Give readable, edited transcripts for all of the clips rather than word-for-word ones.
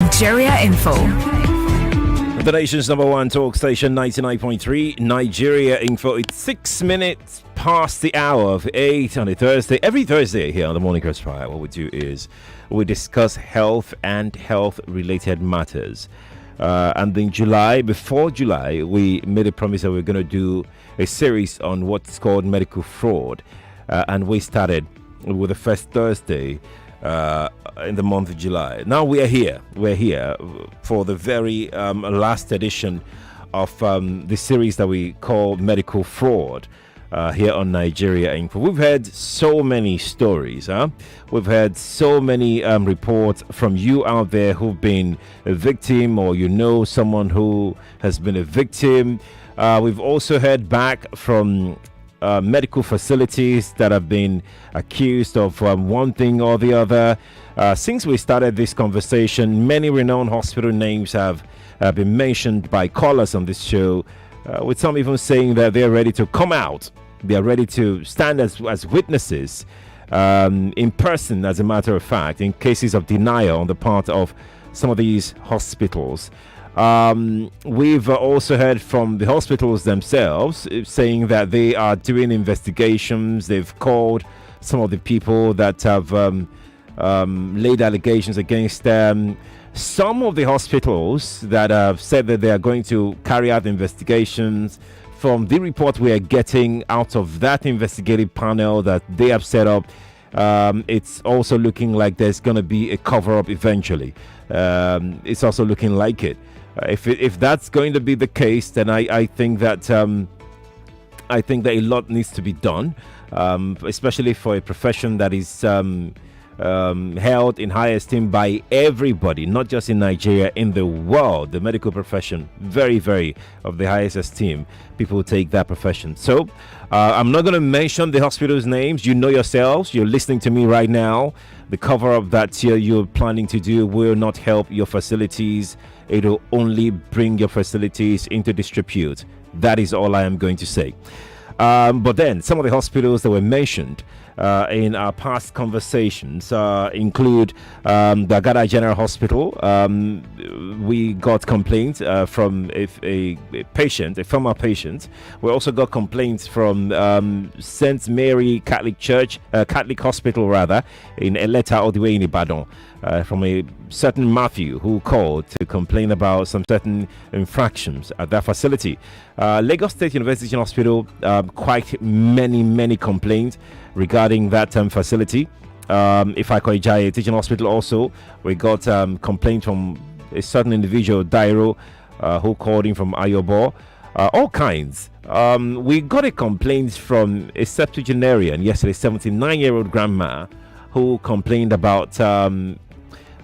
Nigeria Info. The nation's number one talk station, 99.3 Nigeria Info. It's 6 minutes past the hour of 8 on a Thursday. Every Thursday here on the Morning Crossfire, what we do is we discuss health and health-related matters. And in July, before July, we made a promise that we're going to do a series on what's called medical fraud. And we started with the first Thursday in the month of July. Now we are here. We're here for the very last edition of the series that we call Medical Fraud here on Nigeria Info. We've heard so many stories. We've heard so many reports from you out there who've been a victim, or you know someone who has been a victim. We've also heard back from medical facilities that have been accused of one thing or the other. Since we started this conversation, many renowned hospital names have been mentioned by callers on this show, with some even saying that they're ready to come out. They are ready to stand as witnesses in person, as a matter of fact, in cases of denial on the part of some of these hospitals. We've also heard from the hospitals themselves saying that they are doing investigations. They've called some of the people that have laid allegations against them. Some of the hospitals that have said that they are going to carry out investigations. From the report we are getting out of that investigative panel that they have set up, it's also looking like there's going to be a cover-up eventually. It's also looking like it. If that's going to be the case, then I think that a lot needs to be done, especially for a profession that is held in high esteem by everybody, not just in Nigeria, in the world. The medical profession, very, very of the highest esteem. People take that profession. So I'm not going to mention the hospital's names. You know yourselves. You're listening to me right now. The cover-up that you're planning to do will not help your facilities. It will only bring your facilities into disrepute. That is all I am going to say. But then some of the hospitals that were mentioned in our past conversations include the Agada General Hospital. We got complaints from a patient, a former patient. We also got complaints from St. Mary Catholic Church, Catholic Hospital rather, in Eleta all the way in Ibadan. From a certain Matthew who called to complain about some certain infractions at that facility. Lagos State University Hospital, quite many complaints regarding that facility. Ifeanyi Teaching Hospital also, we got complaints from a certain individual, Dairo, who called in from Ayobo. All kinds. We got a complaint from a septuagenarian yesterday, 79-year-old grandma, who complained about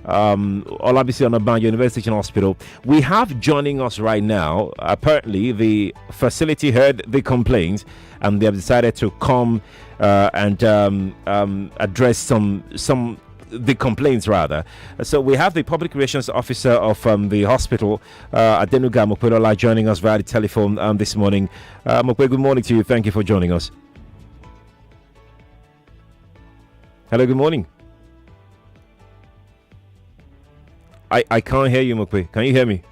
Olabisi Onabanjo University Hospital. We have joining us right now. Apparently, the facility heard the complaints and they have decided to come and address some the complaints rather. So we have the public relations officer of the hospital, Adenuga Mope, joining us via the telephone this morning. Mope, good morning to you. Thank you for joining us. Hello, good morning. I can't hear you, Mope. Can you hear me?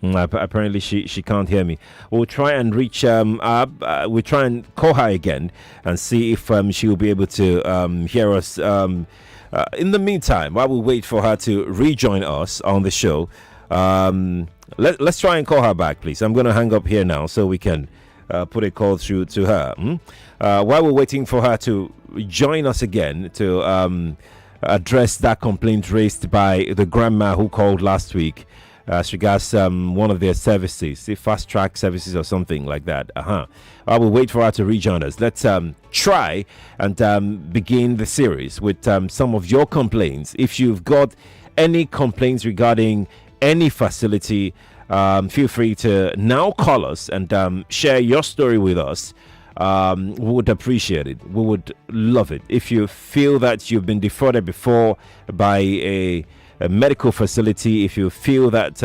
Apparently she can't hear me. We'll try and reach we'll try and call her again and see if she will be able to hear us. In the meantime, while we wait for her to rejoin us on the show, let's try and call her back, please. I'm going to hang up here now so we can put a call through to her. While we're waiting for her to join us again to address that complaint raised by the grandma who called last week as regards one of their services, say fast track services or something like that. I will wait for her to rejoin us. Let's try and begin the series with some of your complaints. If you've got any complaints regarding any facility, feel free to now call us and share your story with us. We would appreciate it. We would love it. If you feel that you've been defrauded before by a medical facility, if you feel that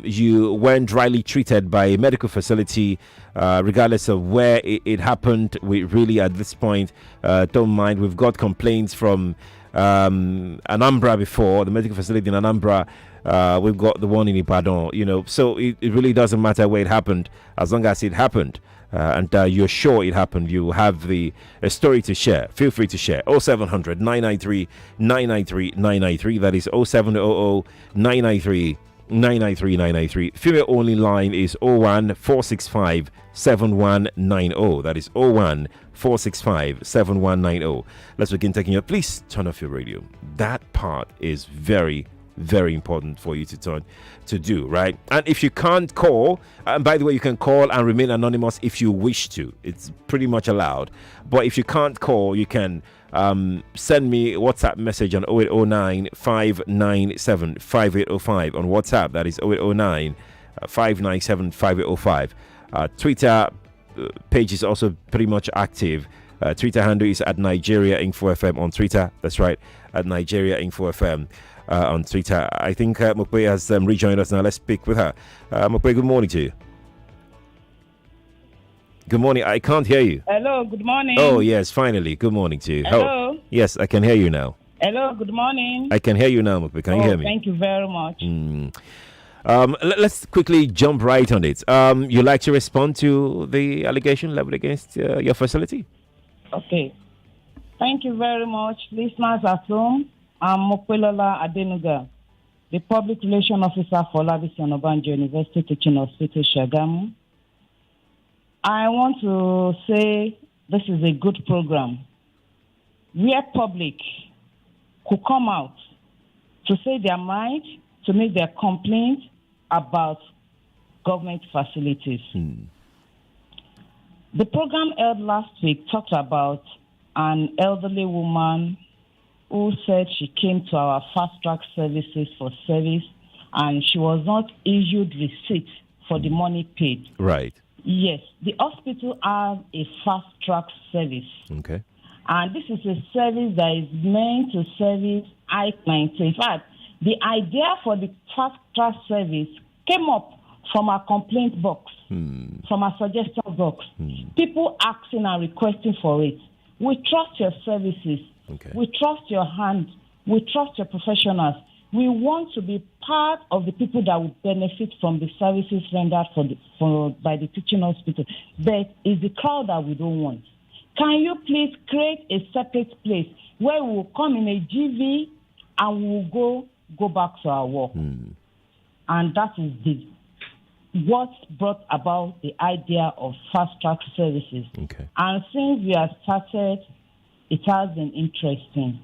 you weren't rightly treated by a medical facility, regardless of where it happened, we really at this point don't mind. We've got complaints from Anambra before, the medical facility in Anambra. We've got the one in Ibadan, so it really doesn't matter where it happened as long as it happened. And you're sure it happened, you have a story to share. Feel free to share. 0700 993 993 993. That is 0700 993 993 993. Female only line is 01 465 7190. That is 01 465 7190. Let's begin taking your. Please turn off your radio. That part is very, very important for you to do, right? And if you can't call, and by the way, you can call and remain anonymous if you wish to. It's pretty much allowed. But if you can't call, you can send me a WhatsApp message on 0809 597 5805 on WhatsApp. That is 0809 597 5805. Twitter page is also pretty much active. Twitter handle is at Nigeria Info FM on Twitter. That's right, at Nigeria Info FM on Twitter. I think Mope has rejoined us now. Let's speak with her. Mope, good morning to you. Good morning. I can't hear you. Hello, good morning. Oh, yes, finally. Good morning to you. Hello. Yes, I can hear you now. Hello, good morning. I can hear you now, Mope. Can you hear me? Thank you very much. Let's quickly jump right on it. You'd like to respond to the allegation leveled against your facility? Okay. Thank you very much, listeners at home. I'm Mopelola Adenuga, the Public Relations Officer for Labisi Onabanjo University Teaching Hospital, Shagamu. I want to say this is a good program where public could come out to say their mind, to make their complaint about government facilities. The program held last week talked about an elderly woman who said she came to our fast-track services for service and she was not issued receipt for the money paid. Right. Yes, the hospital has a fast-track service. Okay. And this is a service that is meant to service high clients. In fact, the idea for the fast-track service came up from our complaint box, from our suggestion box. People asking and requesting for it. We trust your services. Okay. We trust your hand. We trust your professionals. We want to be part of the people that will benefit from the services rendered by the teaching hospital. But it's the crowd that we don't want. Can you please create a separate place where we will come in a GV and we will go back to our work? And that is what brought about the idea of fast-track services. Okay. And since we have started, it has been interesting.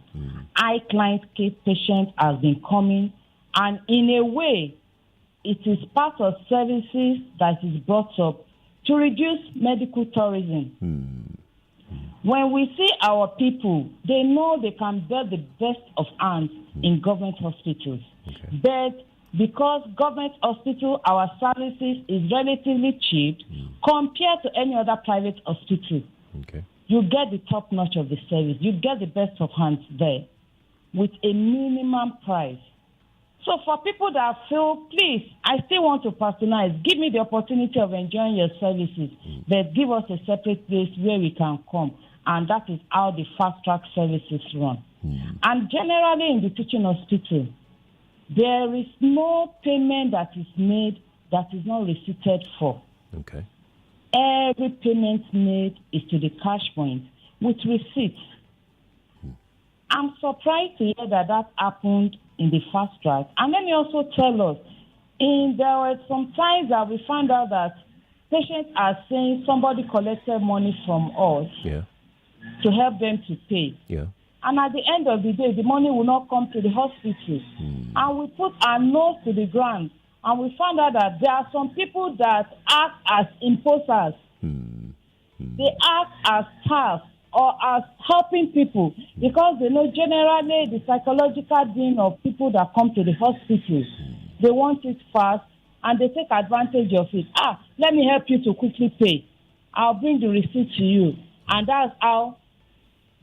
High client case patients have been coming, and in a way, it is part of services that is brought up to reduce medical tourism. When we see our people, they know they can bear the best of hands in government hospitals. Okay. But because government hospital, our services is relatively cheap compared to any other private hospital. Okay. You get the top notch of the service. You get the best of hands there with a minimum price. So for people that feel, please, I still want to patronize, give me the opportunity of enjoying your services, but give us a separate place where we can come. And that is how the fast-track services run. And generally in the teaching hospital, there is no payment that is made that is not receipted for. Okay. Every payment made is to the cash point with receipts. I'm surprised to hear that happened in the fast track. And let me also tell us, there were some times that we found out that patients are saying somebody collected money from us to help them to pay. Yeah. And at the end of the day, the money will not come to the hospital. And we put our nose to the ground. And we found out that there are some people that act as imposters. They act as staff or as helping people because they know generally the psychological being of people that come to the hospital. They want it fast and they take advantage of it. Let me help you to quickly pay. I'll bring the receipt to you. And that's how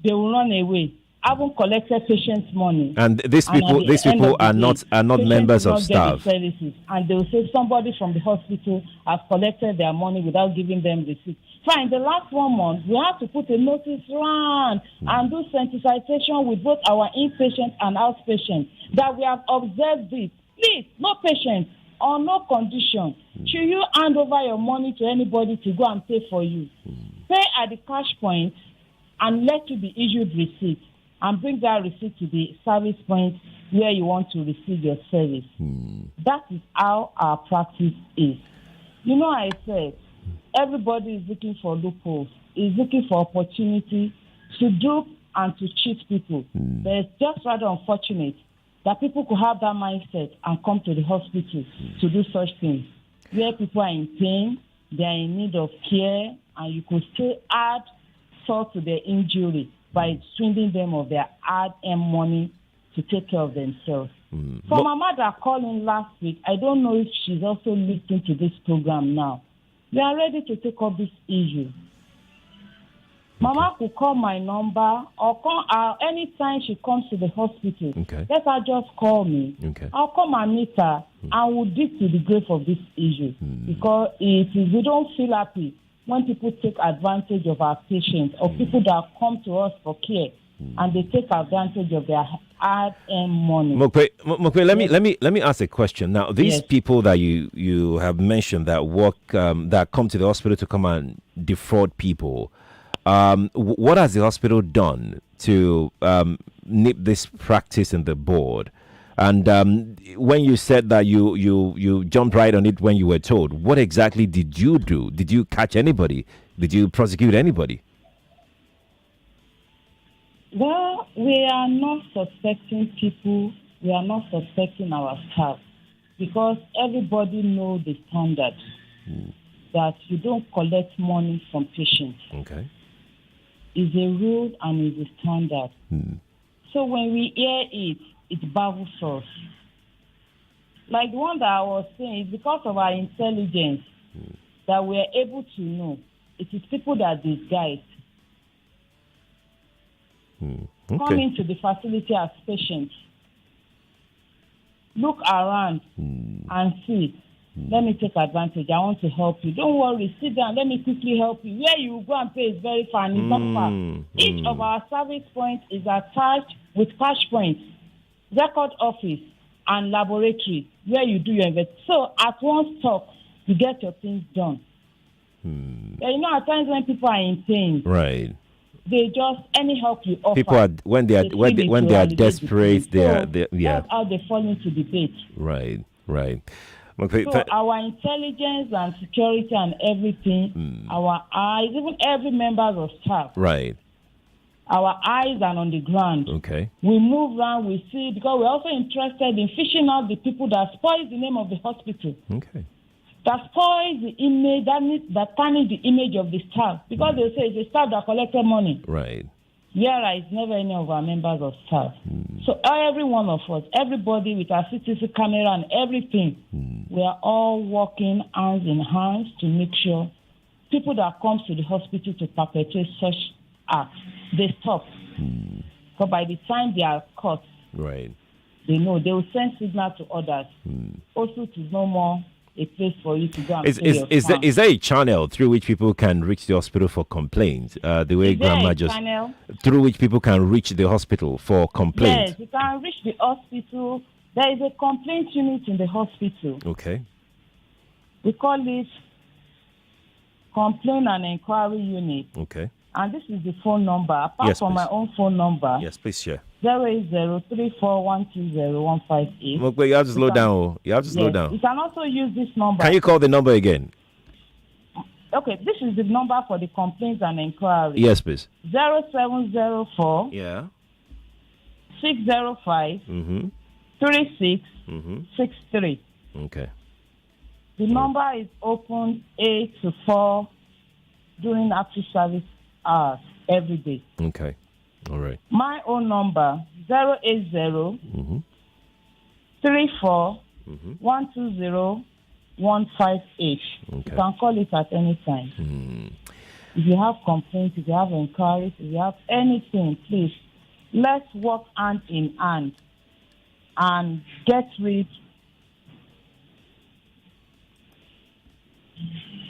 they will run away. haven't collected patients' money. And these people are not members of staff. Services, and they will say somebody from the hospital has collected their money without giving them receipt. Fine, the last 1 month, we have to put a notice round and do sensitization with both our inpatient and outpatient that we have observed this. Please, no patient or no condition should you hand over your money to anybody to go and pay for you. Pay at the cash point and let you be issued receipt, and bring that receipt to the service point where you want to receive your service. That is how our practice is. You know, I said, everybody is looking for loopholes, is looking for opportunity to dupe and to cheat people. But it's just rather unfortunate that people could have that mindset and come to the hospital to do such things, where people are in pain, they are in need of care, and you could still add salt to their injury by swindling them of their hard-earned money to take care of themselves. For Mama that called in last week, I don't know if she's also listening to this program now. We are ready to take up this issue. Mama could call my number or call anytime she comes to the hospital. Let her just call me. I'll come and meet her and we'll dig to the grave of this issue. Because we don't feel happy when people take advantage of our patients or people that come to us for care and they take advantage of their hard-earned money. Mope, let me ask a question. Now, these people that you have mentioned that work that come to the hospital to come and defraud people, what has the hospital done to nip this practice in the board? And when you said that you jumped right on it when you were told, what exactly did you do? Did you catch anybody? Did you prosecute anybody? Well, we are not suspecting people. We are not suspecting our staff because everybody knows the standard that you don't collect money from patients. Okay. It's a rule and it's a standard. So when we hear it, it baffles us. Like the one that I was saying, it's because of our intelligence that we are able to know it is people that disguise come into the facility as patients, look around and see, let me take advantage, I want to help you. Don't worry, sit down, let me quickly help you. Where you go and pay is very far and it's not far. Each of our service points is attached with cash points, record office, and laboratory where you do your investigation. So at one stop, you get your things done. You know, at times when people are in pain, right, they just any help you offer. People are when they are desperate, That's how they fall into the bait. Right. So our intelligence and security and everything, our eyes, even every member of staff, right. Our eyes are on the ground. Okay. We move around, we see, because we're also interested in fishing out the people that spoil the name of the hospital. Okay. That spoils the image, that tarnish the image of the staff. Because they say it's the staff that collected money. Right. Yeah, it's never any of our members of staff. So every one of us, everybody with our CCTV camera and everything, we are all working hands in hands to make sure people that come to the hospital to perpetrate such acts, they stop. But by the time they are caught, right, they know they will send signal to others. Also, it is no more a place for you to go and is there a channel through which people can reach the hospital for complaints? The way Grandma just channel through which people can reach the hospital for complaints? Yes, you can reach the hospital. There is a complaint unit in the hospital. Okay. We call it complaint and inquiry unit. Okay. And this is the phone number. Apart from my own phone number. Yes, please share. 08034120158. But you have to slow down. You have to slow down. You can also use this number. Can you call the number again? Okay, this is the number for the complaints and inquiry. Yes, please. 0704 Yeah. 605 3663. Okay. The number is open 8 to 4 during after service hours every day. Okay. All right. My own number 080 34 120 158. You can call it at any time. If you have complaints, if you have inquiries, if you have anything, please let's work hand in hand and get rid.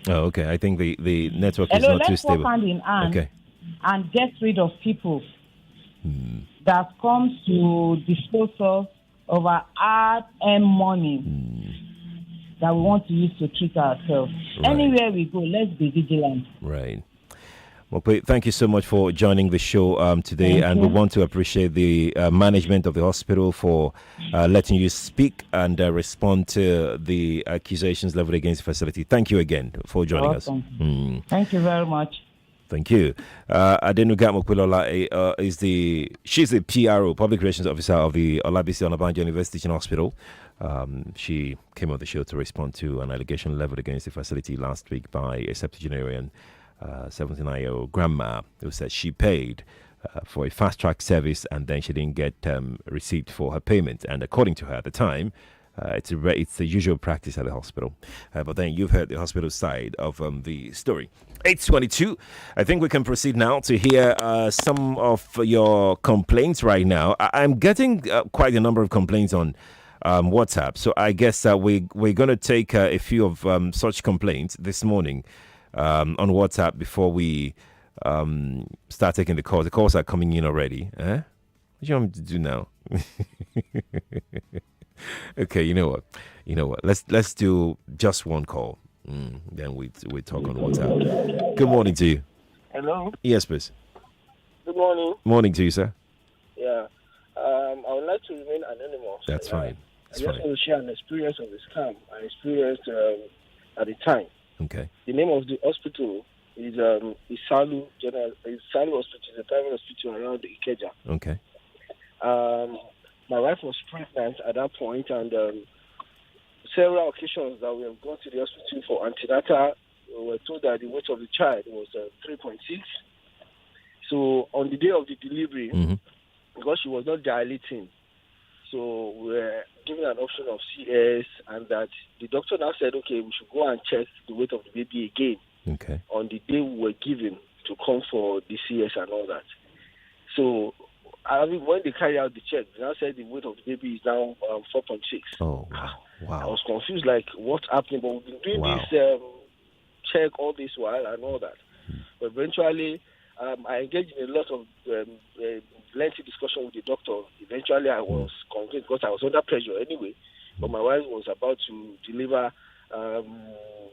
Oh, okay. I think the network is Hello, not too let's work stable. hand in hand Okay. and get rid of people that comes to dispose us of our hard-earned money that we want to use to treat ourselves. Right. Anywhere we go, let's be vigilant. Right. Mope, thank you so much for joining the show today, Thank and you. we want to appreciate the management of the hospital for letting you speak and respond to the accusations leveled against the facility. Thank you again for joining us. Welcome. Thank you very much. Thank you. Adenuga Mopelola she's the PRO, Public Relations Officer of the Olabisi Onabanjo University Teaching Hospital. She came on the show to respond to an allegation leveled against the facility last week by a septuagenarian 79-year-old grandma who said she paid for a fast-track service and then she didn't get receipt for her payment. And according to her at the time, it's the usual practice at the hospital. But then you've heard the hospital side of the story. 8:22. I think we can proceed now to hear some of your complaints right now. I'm getting quite a number of complaints on WhatsApp. So I guess we're going to take a few of such complaints this morning on WhatsApp before we start taking the calls. The calls are coming in already. What do you want me to do now? Okay, you know what? Let's do just one call. Then we talk on WhatsApp. Good morning to you. Hello. Yes, please. Good morning. Morning to you, sir. Yeah. I would like to remain anonymous. That's fine. I just want to share an experience of the scam I experienced at the time. Okay. The name of the hospital is Isalu General. Isalu Hospital. It's a private hospital around Ikeja. Okay. My wife was pregnant at that point, and several occasions that we have gone to the hospital for antenatal, we were told that the weight of the child was 3.6. So on the day of the delivery, because she was not dilating, so we were given an option of CS, and that the doctor now said, okay, we should go and check the weight of the baby again. Okay. On the day we were given to come for the CS and all that. So when they carry out the check, they now said the weight of the baby is now 4.6. Oh, wow. I was confused, like, what's happening? But we've been doing this check all this while and all that. But eventually, I engaged in a lot of lengthy discussion with the doctor. Eventually, I was convinced because I was under pressure anyway. But my wife was about to deliver.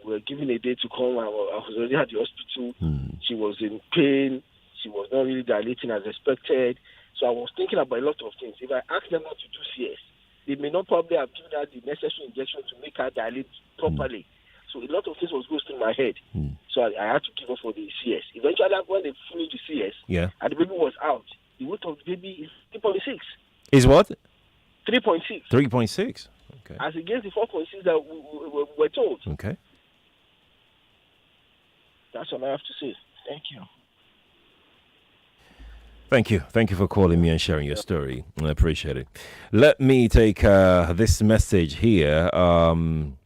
We were given a day to come. I was already at the hospital. She was in pain. She was not really dilating as expected. So I was thinking about a lot of things. If I asked them not to do CS, they may not probably have given her the necessary injection to make her dilate properly. So a lot of things was going through my head. So I had to give up for the CS. Eventually, when they finished the CS, and the baby was out, the weight of the baby is 3.6. Is what? 3.6. 3.6. Okay. As against the 4.6 that we were told. Okay. That's all I have to say. Thank you. Thank you. Thank you for calling me and sharing your story. I appreciate it. Let me take this message here on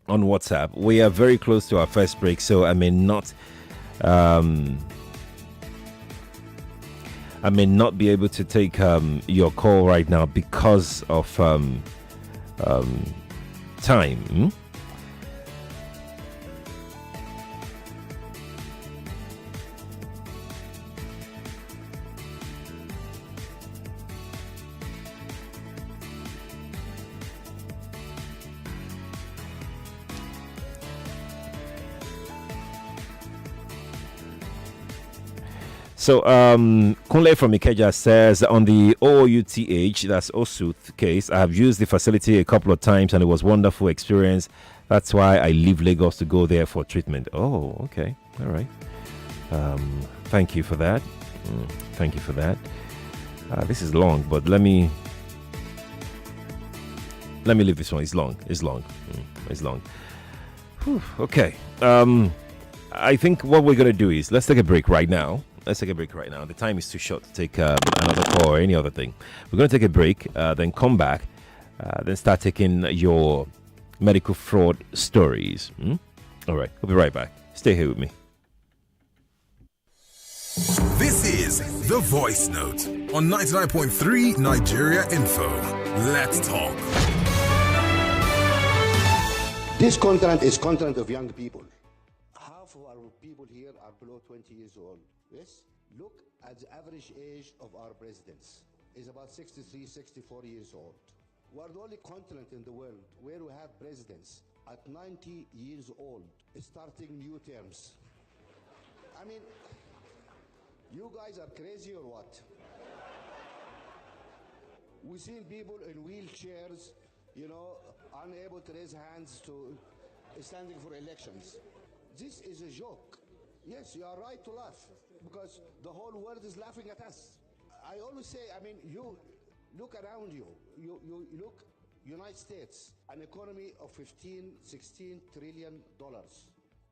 WhatsApp. We are very close to our first break, so I may not be able to take your call right now because of time. So, Kunle from Ikeja says, on the OUTH, that's OSUTH case, I have used the facility a couple of times and it was a wonderful experience. That's why I leave Lagos to go there for treatment. Oh, okay. All right. Thank you for that. Thank you for that. This is long, but let me leave this one. It's long. It's long. Whew, okay. I think what we're going to do is let's take a break right now. The time is too short to take another call or any other thing. We're going to take a break, then come back, then start taking your medical fraud stories. All right, we'll be right back. Stay here with me. This is the your voice note on 99.3 Nigeria Info. Let's talk. This continent is continent of young people. Half of our people here are below 20 years old. Yes? Look at the average age of our presidents. It's about 63, 64 years old. We're the only continent in the world where we have presidents at 90 years old starting new terms. I mean, you guys are crazy or what? We've seen people in wheelchairs, unable to raise hands to standing for elections. This is a joke. Yes, you are right to laugh because the whole world is laughing at us. I always say, you look around you. You look, United States, an economy of $15-16 trillion.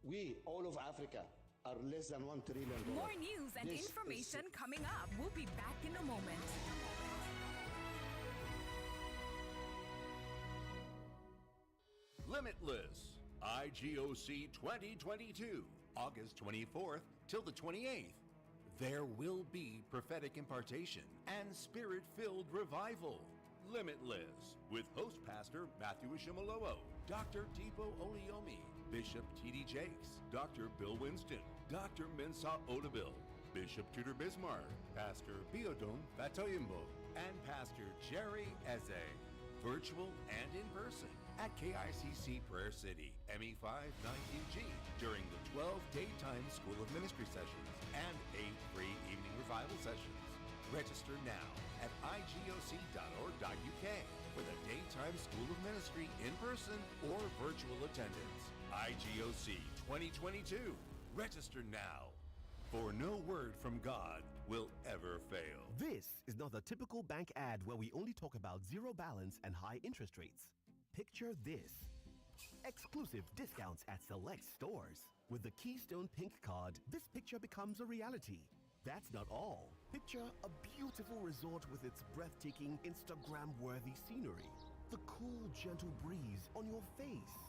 We, all of Africa, are less than $1 trillion. More news and information coming up. We'll be back in a moment. Limitless, IGOC 2022, August 24th till the 28th. There will be prophetic impartation and spirit-filled revival. Limitless, with host pastor Matthew Ishimalowo, Dr. Debo Oliomi, Bishop T.D. Jakes, Dr. Bill Winston, Dr. Mensa Odabil, Bishop Tudor Bismarck, Pastor Biodun Fatoyimbo, and Pastor Jerry Eze. Virtual and in person at KICC Prayer City, ME519G, during the 12 daytime School of Ministry sessions and 8 free evening revival sessions. Register now at igoc.org.uk for the daytime School of Ministry in person or virtual attendance. IGOC 2022. Register now, for no word from God will ever fail. This is not the typical bank ad where we only talk about zero balance and high interest rates. Picture this. Exclusive discounts at select stores. With the Keystone Pink card, this picture becomes a reality. That's not all. Picture a beautiful resort with its breathtaking Instagram-worthy scenery. The cool, gentle breeze on your face.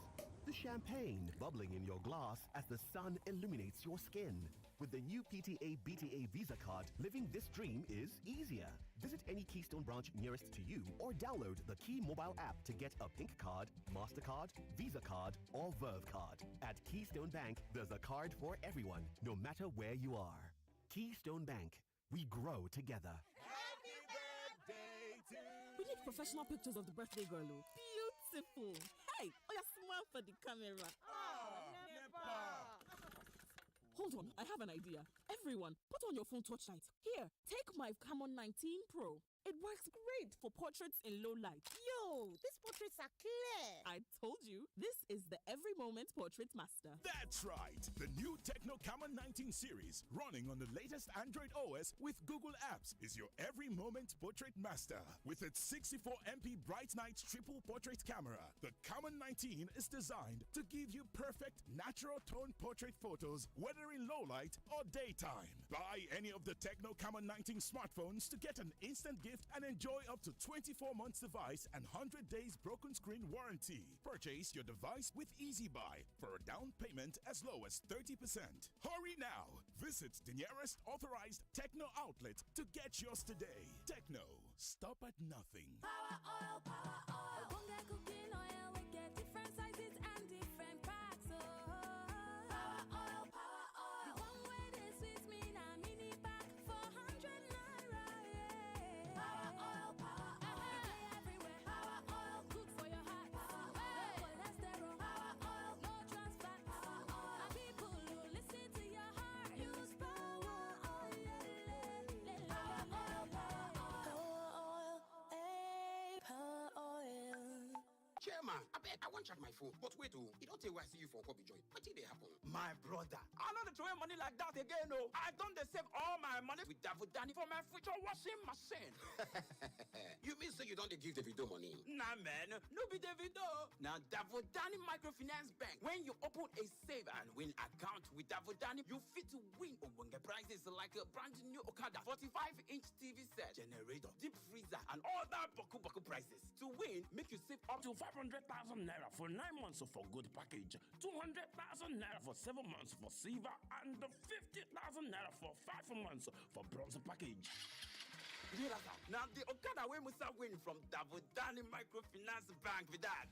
The champagne bubbling in your glass as the sun illuminates your skin. With the new PTA BTA Visa card, living this dream is easier. Visit any Keystone branch nearest to you or download the Key mobile app to get a Pink card, MasterCard, Visa card, or Verve card. At Keystone Bank, there's a card for everyone, no matter where you are. Keystone Bank, we grow together. Happy birthday to you. We need professional pictures of the birthday girl. Beautiful. Hey, smile for the camera. Hold on, I have an idea. Everyone, put on your phone torchlight. Here, take my Camon 19 Pro. It works great for portraits in low light. Yo, these portraits are clear. I told you, this is the Every Moment Portrait Master. That's right. The new Techno Camon 19 series, running on the latest Android OS with Google Apps, is your Every Moment Portrait Master. With its 64MP Bright Night triple portrait camera, the Camon 19 is designed to give you perfect natural tone portrait photos, whether in low light or daytime. Buy any of the Techno Camon 19 smartphones to get an instant gift and enjoy up to 24 months device and 100 days broken screen warranty. Purchase your device with Easy Buy for a down payment as low as 30%. Hurry now! Visit the nearest authorized Techno outlet to get yours today. Techno, stop at nothing. Power oil, power oil. Cooking oil, we get different sizes and different packs. Power oil, power oil. The one way this sweets me now, mini pack for 100 naira. Power oil, power oil. Everywhere. Power oil, good for your heart. No cholesterol. Power oil, no trans fat. Power oil. And people who listen to your heart use power oil. Power oil, power oil. Power oil. Chairman, I want to charge my phone. But wait, it don't take where I see you for Kobe joint. What did they happen? My brother, I'm not throwing money like that again, no. I don't save all my money with Davodani for my future washing machine. You mean say you don't give the video money? Nah, man, no be Davido. Now, Davodani Microfinance Bank. When you open a save and win account with Davodani, you fit to win Obonga prizes like a brand new Okada, 45-inch TV set, generator, deep freezer, and all that boku prizes. To win, win, make you save up to 500,000 naira for 9 months for gold package, 200,000 naira for 7 months for silver, and 50,000 naira for 5 months for bronze package. Now the Okada wey Musa win from Davodani Microfinance Bank with that.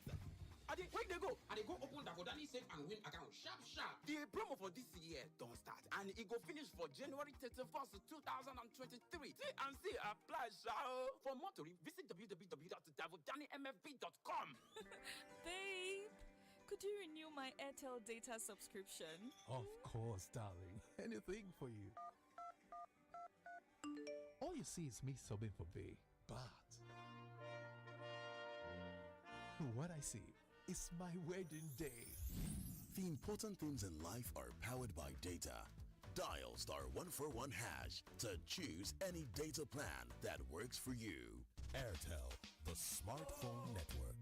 Where they go? And they go open Davodani Save and Win account sharp. The promo for this year don't start and it go finish for January 31st, 2023. See and see apply, sha. For more tori, visit www.davodanimfb.com. Babe, could you renew my Airtel data subscription? Of course, darling. Anything for you. All you see is me sobbing for Bay, but what I see is my wedding day. The important things in life are powered by data. Dial *141# to choose any data plan that works for you. Airtel, the smartphone network.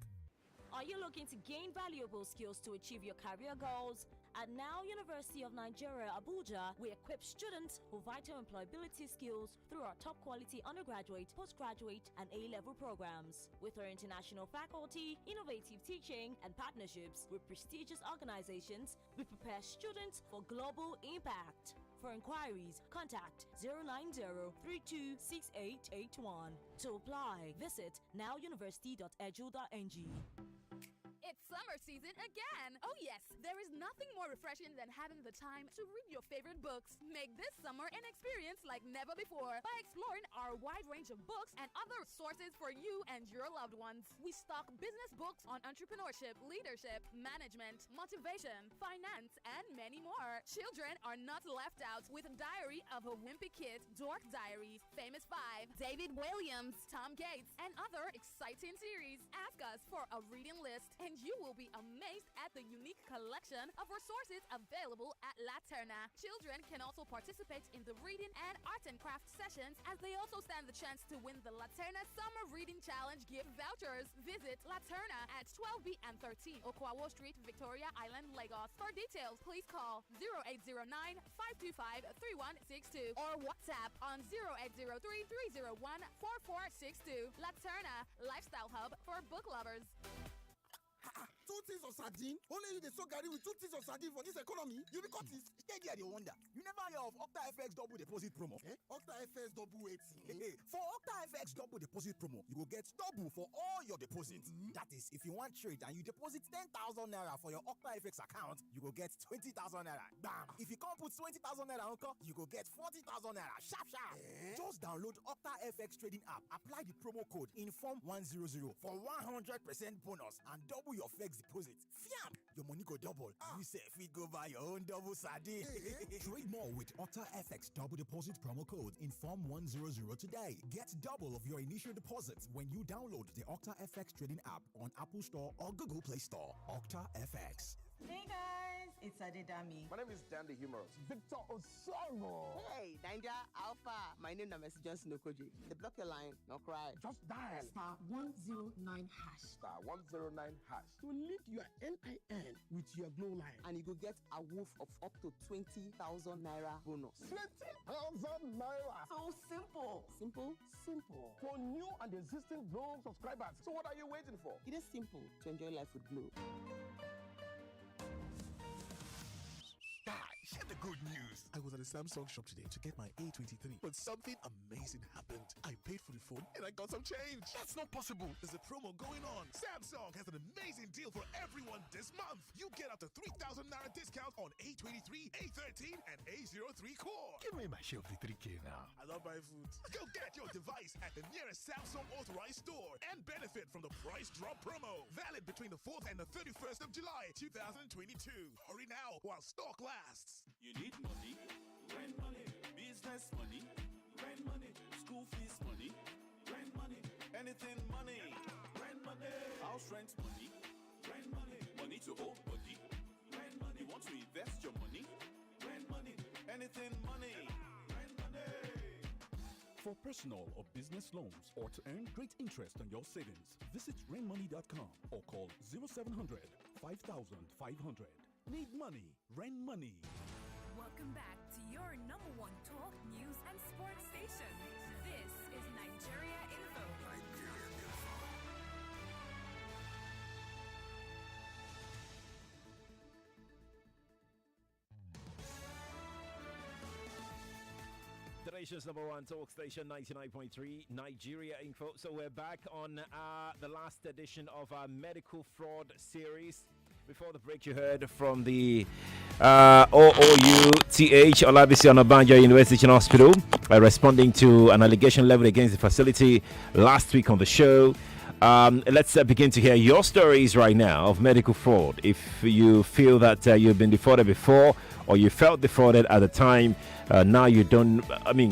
Are you looking to gain valuable skills to achieve your career goals? At Now University of Nigeria, Abuja, we equip students with vital employability skills through our top quality undergraduate, postgraduate, and A-level programs. With our international faculty, innovative teaching, and partnerships with prestigious organizations, we prepare students for global impact. For inquiries, contact 090-326881. To apply, visit nowuniversity.edu.ng. It's summer season again! Oh yes, there is nothing more refreshing than having the time to read your favorite books. Make this summer an experience like never before by exploring our wide range of books and other sources for you and your loved ones. We stock business books on entrepreneurship, leadership, management, motivation, finance, and many more. Children are not left out with Diary of a Wimpy Kid, Dork Diaries, Famous Five, David Williams, Tom Gates, and other exciting series. Ask us for a reading list and you will be amazed at the unique collection of resources available at Laterna. Children can also participate in the reading and art and craft sessions as they also stand the chance to win the Laterna Summer Reading Challenge gift vouchers. Visit Laterna at 12B and 13 Okwawo Street, Victoria Island, Lagos. For details, please call 0809-525-3162 or WhatsApp on 0803-301-4462. Laterna, Lifestyle Hub for book lovers. 2 tins of sardine? Only you dey so carry with 2 tins of sardine for this economy? You be cut this? Steady, I dey wonder. You never hear of Octa FX double deposit promo? Octa FX double waiting. For Octa FX double deposit promo, you go get double for all your deposits. That is, if you want trade and you deposit 10,000 naira for your Octa FX account, you go get 20,000 naira. Bam! If you can't put 20,000 naira uncle, you go get 40,000 naira. Sharp. Just download Octa FX trading app, apply the promo code INFORM100 for 100% bonus and double your FX deposit. Fiam! Your money go double. You say fit go buy your own double sardine. Trade more with Octa FX double deposit promo code INFORM100 today. Get double of your initial deposit when you download the Octa FX trading app on Apple Store or Google Play Store. Octa FX. Hey guys, it's Adedami. My name is Dan the Humorous. Victor Osoro. Hey, Danger Alpha. My name is Mercy Johnson Okoji. They block your line, no cry. Just dial *109#. *109# to link your NIN with your glow line. And you go get a woof of up to 20,000 naira bonus. 20,000 naira. So simple. Simple? Simple. For new and existing Glow subscribers. So what are you waiting for? It is simple to enjoy life with Glow. Guys, share the good news. I was at a Samsung shop today to get my A23, but something amazing happened. I paid for the phone and I got some change. That's not possible. There's a promo going on. Samsung has an amazing deal for everyone this month. You get up to 3,000 naira discount on A23, A13, and A03 core. Give me my share of the 3K now. I love my food. Go get your device at the nearest Samsung authorized store and benefit from the price drop promo. Valid between the 4th and the 31st of July, 2022. Hurry now while stock lasts. You need money, rent money, business money, rent money, school fees money, rent money, anything money, rent money, house rent money, rent money, money to hold body, rent money, you want to invest your money, rent money, anything money, rent money. For personal or business loans or to earn great interest on your savings, visit rainmoney.com or call 0700 5500. Need money, Rain Money. Welcome back to your number one talk, news, and sports station. This is Nigeria Info. nation's number one talk station, 99.3 Nigeria Info. So we're back on the last edition of our medical fraud series. Before the break, you heard from the OOUTH, Olabisi Onabanjo University Teaching Hospital, responding to an allegation leveled against the facility last week on the show. Let's begin to hear your stories right now of medical fraud. If you feel that you've been defrauded before or you felt defrauded at the time, now you don't,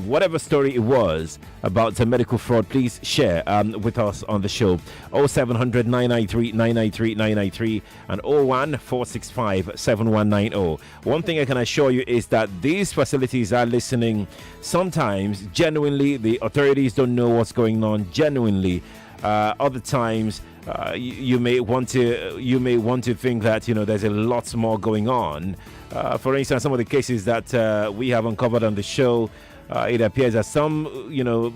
whatever story it was about medical fraud, please share with us on the show. 0700 993 993 993 and 01 465 7190. One thing I can assure you is that these facilities are listening. Sometimes, genuinely, the authorities don't know what's going on. Genuinely, other times, you may want to think that there's a lot more going on. For instance, some of the cases that we have uncovered on the show, it appears that some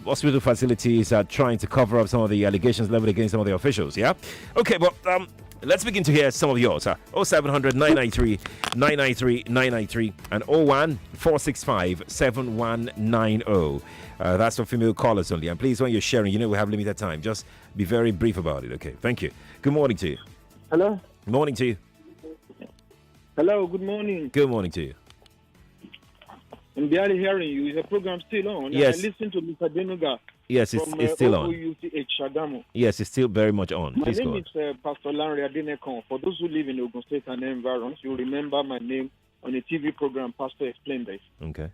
hospital facilities are trying to cover up some of the allegations leveled against some of the officials. Yeah. Okay, but let's begin to hear some of yours. 0700 993 993 993 and 01 465 7190. That's for female callers only. And please, when you're sharing, we have limited time. Just be very brief about it, okay? Thank you. Good morning to you. Hello? Good morning to you. Hello, good morning. Good morning to you. I'm barely hearing you. Is the program still on? Yes. I listen to Mr. Adenuga. Yes, it's still on. Shagamu. Yes, it's still very much on. My Please go name on. is Pastor Lanre Adenekon. For those who live in Ogun State and environs, you remember my name on a TV program, Pastor Explained This. Okay.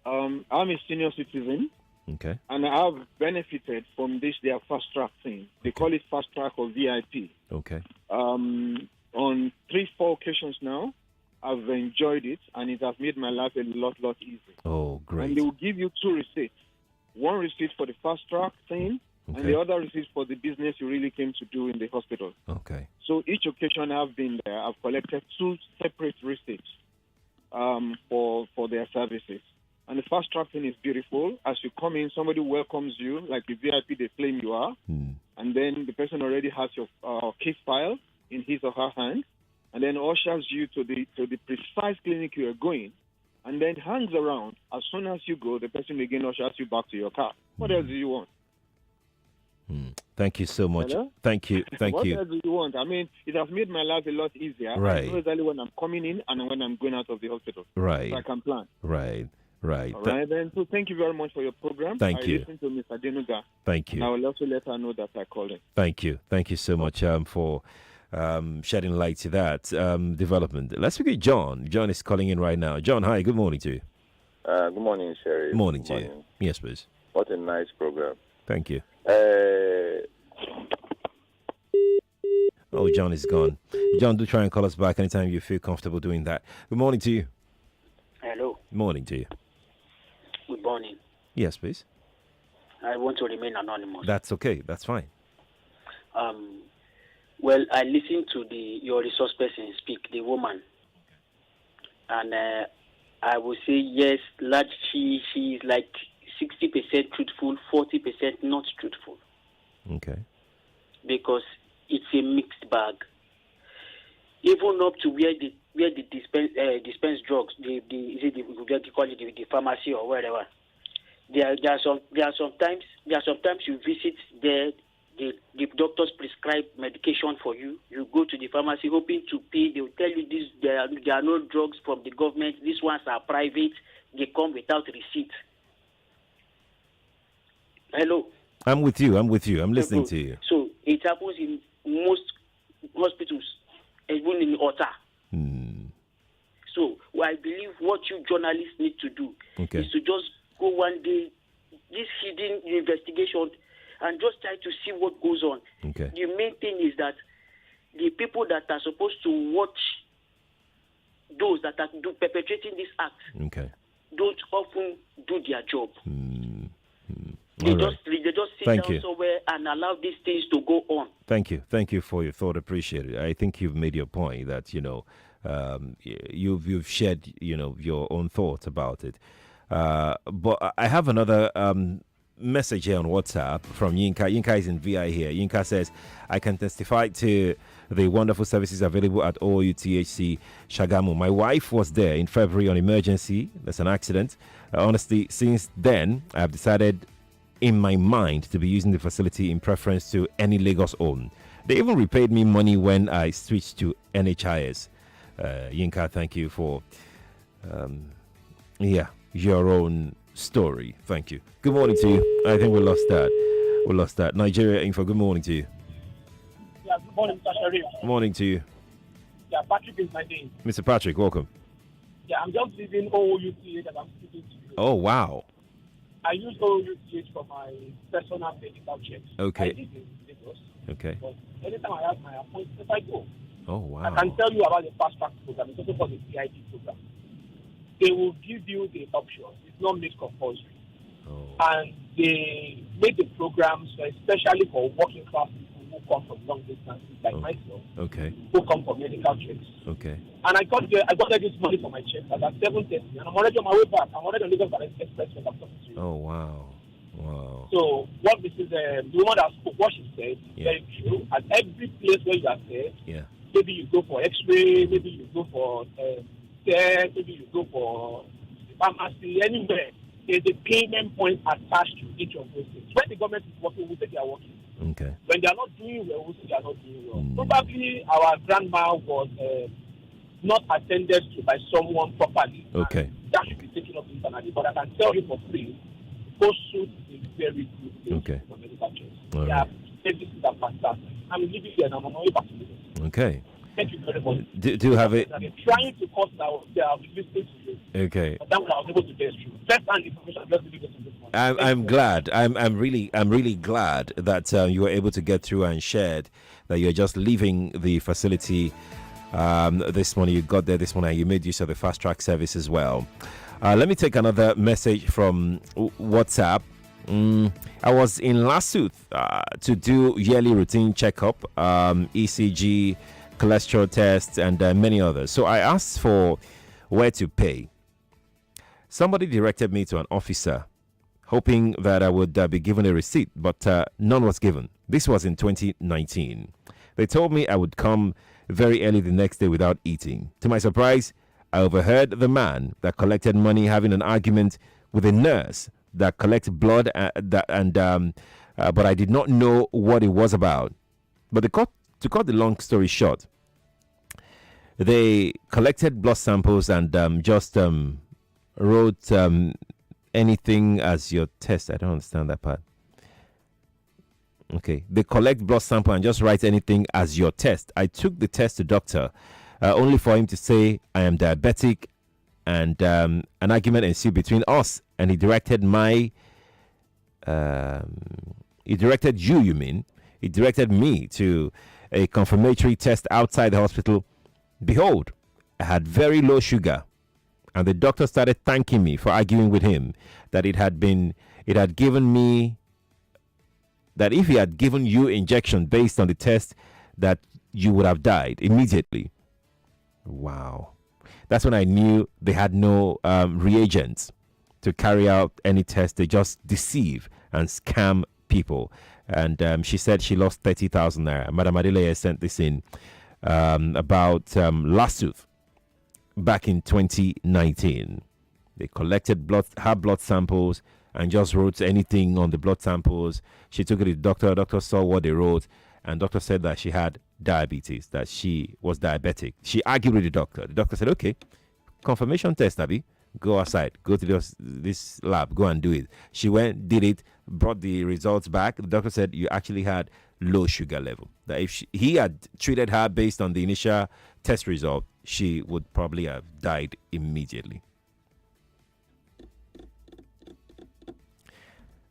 I'm a senior citizen. Okay. And I have benefited from their fast track thing. They call it fast track or VIP. Okay. On 3-4 occasions now, I've enjoyed it, and it has made my life a lot easier. Oh, great. And they will give you 2 receipts. One receipt for the fast track thing, and the other receipt for the business you really came to do in the hospital. Okay. So each occasion I've been there, I've collected 2 separate receipts for their services. And the fast track thing is beautiful. As you come in, somebody welcomes you, like the VIP they claim you are. And then the person already has your case file in his or her hand, and then ushers you to the precise clinic you are going, and then hangs around. As soon as you go, the person again ushers you back to your car. What else do you want? Thank you so much. Hello? Thank you. What else do you want? It has made my life a lot easier. Right. I know exactly when I'm coming in and when I'm going out of the hospital. Right. So I can plan. Right. All right, then. So thank you very much for your program. Thank you. I listen to Mr. Adenuga. Thank you. And I will also let her know that I called in. Thank you. Thank you so much for shedding light to that development. Let's look at John. John is calling in right now. John, hi. Good morning to you. Good morning, Sherry. Morning to you. Yes, please. What a nice program. Thank you. Oh, John is gone. John, do try and call us back anytime you feel comfortable doing that. Good morning to you. Hello. Morning to you. Good morning. Yes, please. I want to remain anonymous. That's okay. That's fine. Well, I listened to your resource person speak, the woman, and I would say yes. She is like 60% truthful, 40% not truthful. Okay. Because it's a mixed bag. Even up to where the dispense drugs, they call it the pharmacy or wherever. There are sometimes you visit there, the doctors prescribe medication for you. You go to the pharmacy hoping to pay. They will tell you there are no drugs from the government. These ones are private. They come without receipt. Hello. I'm with you. I'm listening to you. So it happens in most hospitals, even in Ota. So I believe what you journalists need to do is to just go one day, this hidden investigation, and just try to see what goes on. Okay. The main thing is that the people that are supposed to watch those that are perpetrating this act don't often do their job. They just sit Thank down you. somewhere and allow these things to go on. Thank you for your thought. Appreciate it. I think you've made your point that you've shared your own thoughts about it. But I have another message here on WhatsApp from Yinka. Yinka is in VI here. Yinka says, I can testify to the wonderful services available at OUTHC Shagamu. My wife was there in February on emergency. That's an accident. Honestly, since then, I have decided in my mind to be using the facility in preference to any Lagos own. They even repaid me money when I switched to NHIS. Yinka, thank you for your own story. Thank you. Good morning to you. I think we lost that. Nigeria Info, good morning to you. Yeah, good morning, Mr. Sharif. Morning to you. Yeah, Patrick is my name. Mr. Patrick, welcome. Yeah, I'm just leaving OUTH that I'm speaking to you. Oh, wow. I use OUTH for my personal medical checks. Okay. I live in Lagos. Okay. But anytime I have my appointment, I go. Oh, wow. I can tell you about the fast track program. It's also called the CID program. They will give you the options. It's not made compulsory. Oh. And they make the programs especially for working class people who come from long distances, like myself, Okay. who come for medical checks. Okay. And I got there this morning for my check at 7:30, and I'm already on my way back. I'm already on Lagos Express when I'm talking to you. Oh, wow. Wow. So what this is, the woman that spoke, what she said, very true. At every place where you are there, maybe you go for X-ray, maybe you go for test, maybe you go for pharmacy, anywhere. There's a payment point attached to each of those things. When the government is working, we say they are working. Okay. When they are not doing well, we say they are not doing well. Probably our grandma was not attended to by someone properly. Okay. That should be taken up internally. But I can tell you for free, post suit is very good. Okay. For medical checks. All Yeah, right. services are fantastic. I'm living here and I'm on my way back to Lagos. Okay. Thank you very much. Do you have it? They're trying to cause that they are listening to you. Okay. But that one I was able to test through. First hand information, just leave it to this one. I'm glad. I'm really glad that you were able to get through and shared that you're just leaving the facility this morning. You got there this morning and you made use of the fast track service as well. Let me take another message from WhatsApp. I was in Lasut to do yearly routine checkup, ECG, cholesterol tests, and many others. So I asked for where to pay. Somebody directed me to an officer, hoping that I would be given a receipt, but none was given. This was in 2019. They told me I would come very early the next day without eating. To my surprise, I overheard the man that collected money having an argument with a nurse that collects blood, but I did not know what it was about. But to cut the long story short, they collected blood samples and just wrote anything as your test. I don't understand that part. Okay, they collect blood sample and just write anything as your test. I took the test to doctor, only for him to say I am diabetic, and an argument ensued between us. And he directed he directed me to a confirmatory test outside the hospital. Behold, I had very low sugar, and the doctor started thanking me for arguing with him that if he had given you injection based on the test, that you would have died immediately. Wow. That's when I knew they had no reagents to carry out any test. They just deceive and scam people. And she said she lost 30,000 naira. Madam Adeleye sent this in about Lasut back in 2019. They collected her blood samples and just wrote anything on the blood samples. She took it to the doctor. The doctor saw what they wrote, and the doctor said that she had diabetes, that she was diabetic. She argued with the doctor. The doctor said, okay, confirmation test, Abby. Go outside, go to this lab, go and do it. She went, did it, brought the results back. The doctor said you actually had low sugar level. That if he had treated her based on the initial test result, she would probably have died immediately.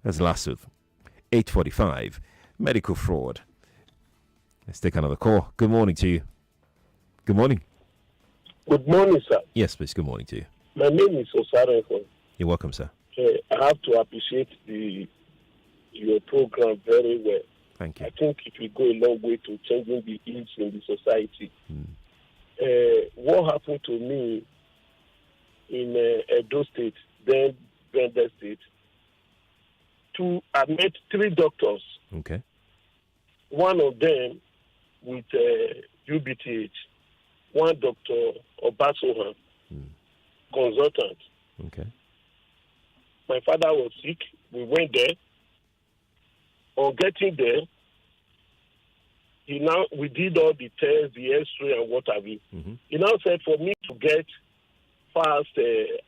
That's Lasut. 8:45. Medical fraud. Let's take another call. Good morning to you. Good morning. Good morning, sir. Yes, please. Good morning to you. My name is Osaro. You're welcome, sir. I have to appreciate your program very well. Thank you. I think it will go a long way to changing the ills in the society. What happened to me in Edo State, then Bender State, I met 3 doctors. Okay. One of them with UBTH. One Dr. Obasohan, consultant. Okay. My father was sick. We went there. On getting there, we did all the tests, the X-ray, and what have you. He now said for me to get fast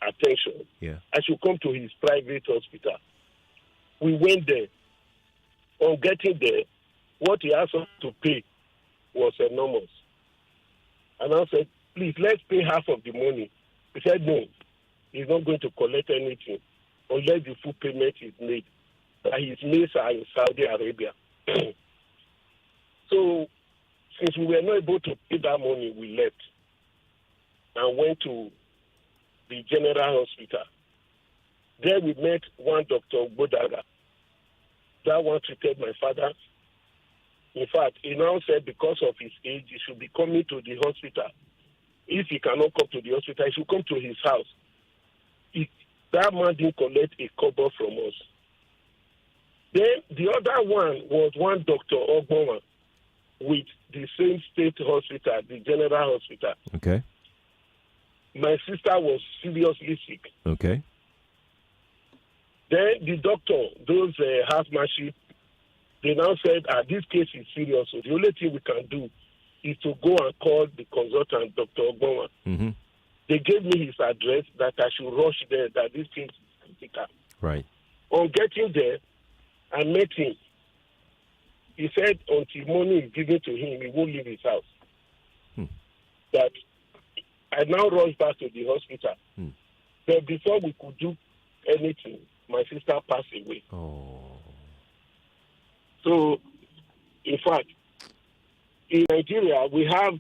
attention, I should come to his private hospital. We went there. On getting there, what he asked us to pay was enormous. And I said, please, let's pay half of the money. He said, no, he's not going to collect anything unless the full payment is made. That his mates are in Saudi Arabia. So, since we were not able to pay that money, we left and went to the general hospital. There we met one Dr. Bodaga. That one treated my father. In fact, he now said because of his age, he should be coming to the hospital. If he cannot come to the hospital, he should come to his house. That man didn't collect a kobo from us. Then the other one was one Dr. Ogbonwa with the same state hospital, the general hospital. Okay. My sister was seriously sick. Okay. Then the doctor, those housemanship, they now said, this case is serious. So the only thing we can do is to go and call the consultant, Dr. Ogbonwa. They gave me his address that I should rush there, that this thing is critical. Right. On getting there, I met him. He said until money is given to him, he won't leave his house. That I now rushed back to the hospital. But before we could do anything, my sister passed away. So, in fact, in Nigeria, we have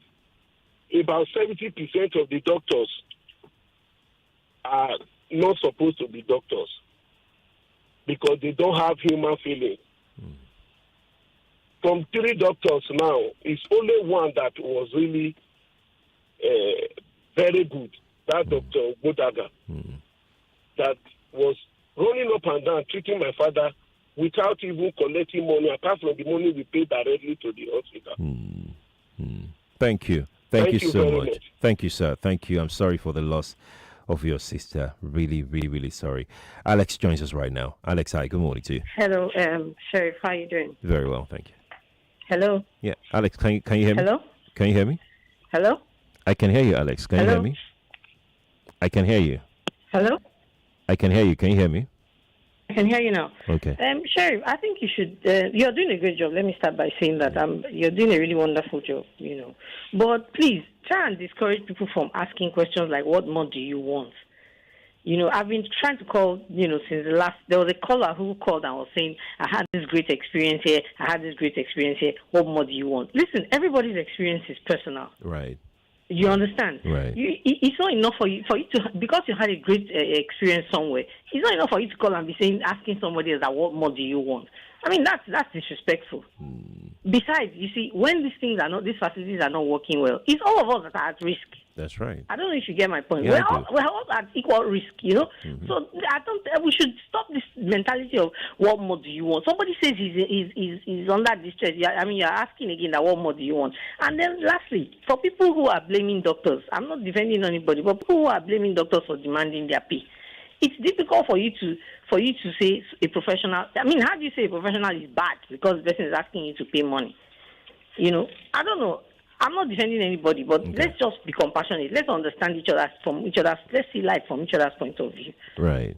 about 70% of the doctors are not supposed to be doctors because they don't have human feeling. From 3 doctors now, it's only one that was really very good, that Dr. Bodaga, that was running up and down, treating my father without even collecting money, apart from the money we paid directly to the hospital. Thank you. Thank you so very much. Thank you, sir. Thank you. I'm sorry for the loss of your sister. Really, really, really sorry. Alex joins us right now. Alex, hi. Good morning to you. Hello, Sheriff. How are you doing? Very well, thank you. Hello? Yeah, Alex, can you hear me? Hello? Can you hear me? Hello? I can hear you, Alex. Can you hear me? I can hear you. Hello? I can hear you. Can you hear me? I can hear you now. Okay. Sheriff, I think you should, you're doing a great job. Let me start by saying that you're doing a really wonderful job, But please, try and discourage people from asking questions like, what more do you want? I've been trying to call, since the last, there was a caller who called and was saying, I had this great experience here, I had this great experience here, what more do you want? Listen, everybody's experience is personal. Right. You understand? Right. It's not enough for you to, because you had a great experience somewhere, it's not enough for you to call and be asking somebody else that what more do you want? I mean, that's disrespectful. Besides, you see, when these facilities are not working well, it's all of us that are at risk. That's right. I don't know if you get my point. Yeah, we're all at equal risk, So we should stop this mentality of what more do you want. Somebody says he's under distress. You're asking again that what more do you want? And then lastly, for people who are blaming doctors, I'm not defending anybody, but people who are blaming doctors for demanding their pay, it's difficult for you to say a professional. I mean, how do you say a professional is bad because the person is asking you to pay money? I don't know. I'm not defending anybody, but let's just be compassionate. Let's understand each other let's see life from each other's point of view. Right.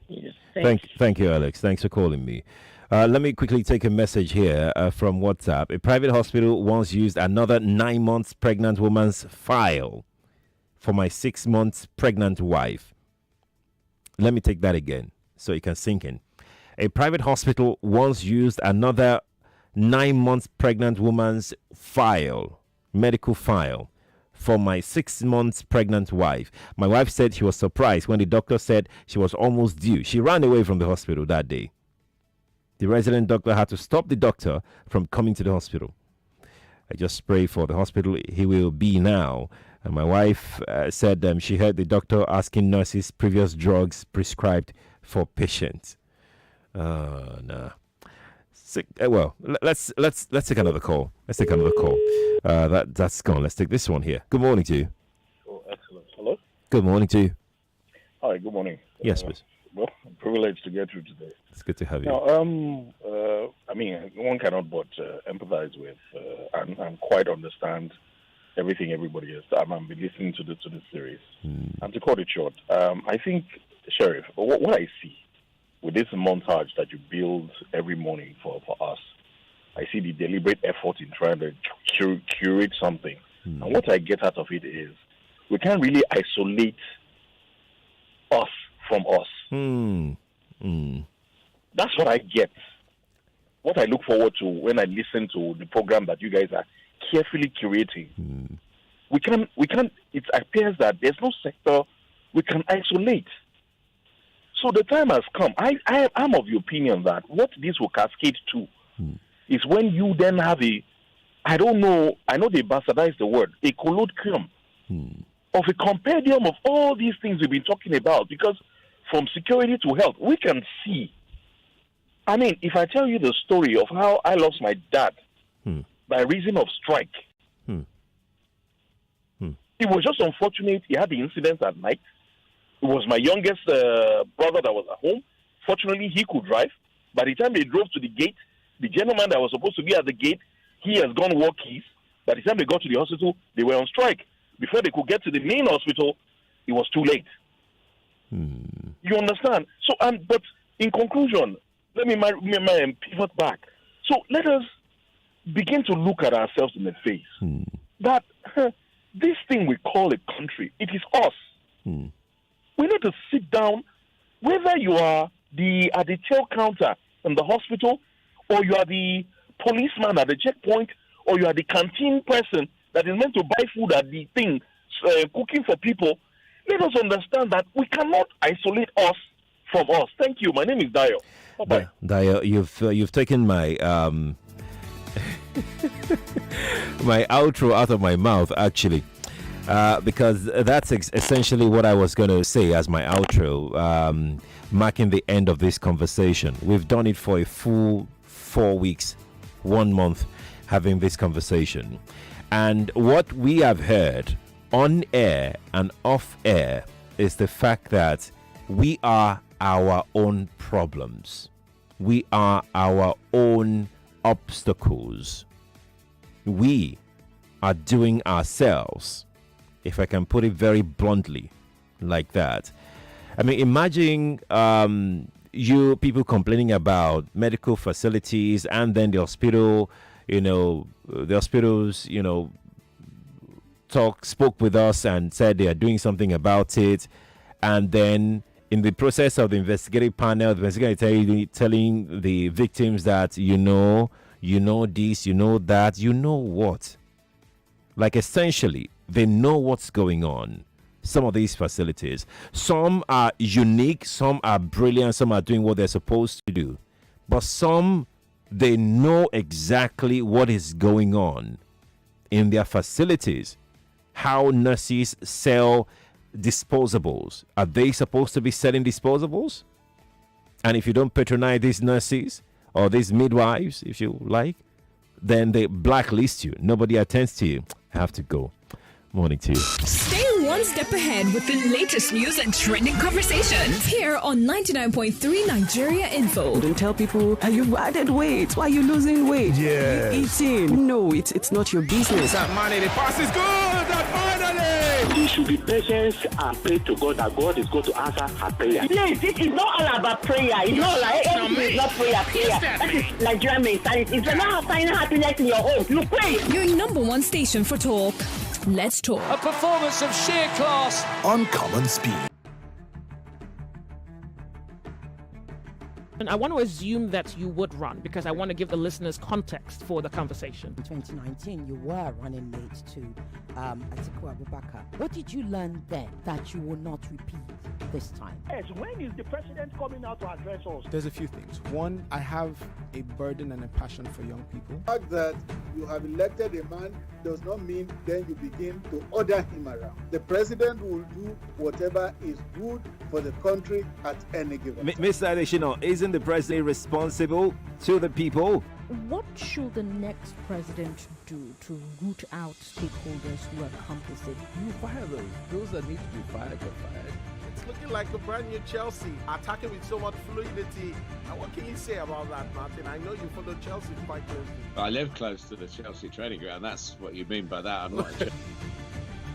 Thank you, Alex. Thanks for calling me. Let me quickly take a message here from WhatsApp. A private hospital once used another 9 months pregnant woman's file for my 6 months pregnant wife. Let me take that again so it can sink in. A private hospital once used another 9 months pregnant woman's medical file, for my 6 months pregnant wife. My wife said she was surprised when the doctor said she was almost due. She ran away from the hospital that day. The resident doctor had to stop the doctor from coming to the hospital. I just pray for the hospital he will be now. And my wife said she heard the doctor asking nurses previous drugs prescribed for patients. No. Well, let's take another call. Let's take another call. That's gone. Let's take this one here. Good morning to you. Oh, excellent. Hello? Good morning to you. Hi, good morning. Yes, please. Well, I'm privileged to get through today. It's good to have you. Now, I mean, one cannot but empathize with and quite understand everything everybody is. I've been listening to this series. And to cut it short, I think, Sheriff, what I see with this montage that you build every morning for us, I see the deliberate effort in trying to curate something. And what I get out of it is we can't really isolate us from us. That's what I get. What I look forward to when I listen to the program that you guys are carefully curating. We can't, it appears that there's no sector we can isolate. So the time has come. I'm of the opinion that what this will cascade to is when you then have I know they bastardize the word, a colloquium of a compendium of all these things we've been talking about. Because from security to health, we can see. I mean, if I tell you the story of how I lost my dad by reason of strike, it was just unfortunate. He had the incident at night. It was my youngest brother that was at home. Fortunately, he could drive. By the time they drove to the gate, the gentleman that was supposed to be at the gate, he has gone work keys. By the time they got to the hospital, they were on strike. Before they could get to the main hospital, it was too late. You understand? So, but in conclusion, let me pivot back. So let us begin to look at ourselves in the face. That this thing we call a country, it is us. We need to sit down, whether you are at the tail counter in the hospital, or you are the policeman at the checkpoint, or you are the canteen person that is meant to buy food at the thing, cooking for people. Let us understand that we cannot isolate us from us. Thank you. My name is Dio. Bye-bye. Dio, you've taken my my outro out of my mouth, actually. Because that's essentially what I was going to say as my outro, marking the end of this conversation. We've done it for a full 4 weeks, 1 month, having this conversation. And what we have heard on air and off air is the fact that we are our own problems. We are our own obstacles. We are doing ourselves, if I can put it very bluntly, like that. I mean, imagine you people complaining about medical facilities, and then the hospital, the hospitals, spoke with us and said they are doing something about it, and then in the process of the investigative panel, the investigator telling the victims that you know this, you know that, you know what, like essentially they know what's going on. Some of these facilities, some are unique, some are brilliant, some are doing what they're supposed to do, but some, they know exactly what is going on in their facilities. How nurses sell disposables. Are they supposed to be selling disposables? And if you don't patronize these nurses or these midwives, if you like, then they blacklist you. Nobody attends to you. I have to go. Morning to you. Stay one step ahead with the latest news and trending conversations here on 99.3 Nigeria Info. Don't tell people you've added weight. Why are you losing weight? Yeah. You eating. No, it's not your business. That money, the pass is good. Finally. We should be patient and pray to God that God is going to answer our prayer. Please, this is not all about prayer. It's not like everything is not prayer. That is Nigerian mentality. If you're not finding happiness in your home, you pray. Your number one station for talk. Let's talk. A performance of sheer class. Uncommon speed. And I want to assume that you would run because I want to give the listeners context for the conversation. In 2019, you were running mate to Atiku Abubakar. What did you learn then that you will not repeat this time? Yes, when is the president coming out to address us? There's a few things. One, I have a burden and a passion for young people. The fact that you have elected a man does not mean then you begin to order him around. The president will do whatever is good for the country at any given time. Mr. Adeshino, isn't Isn't the president responsible to the people? What should the next president do to root out stakeholders who are complicit? You fire those that need to be fired are fired. It's looking like a brand new Chelsea, attacking with so much fluidity. And what can you say about that, Martin? I know you follow Chelsea quite closely. I live close to the Chelsea training ground. That's what you mean by that. I'm not a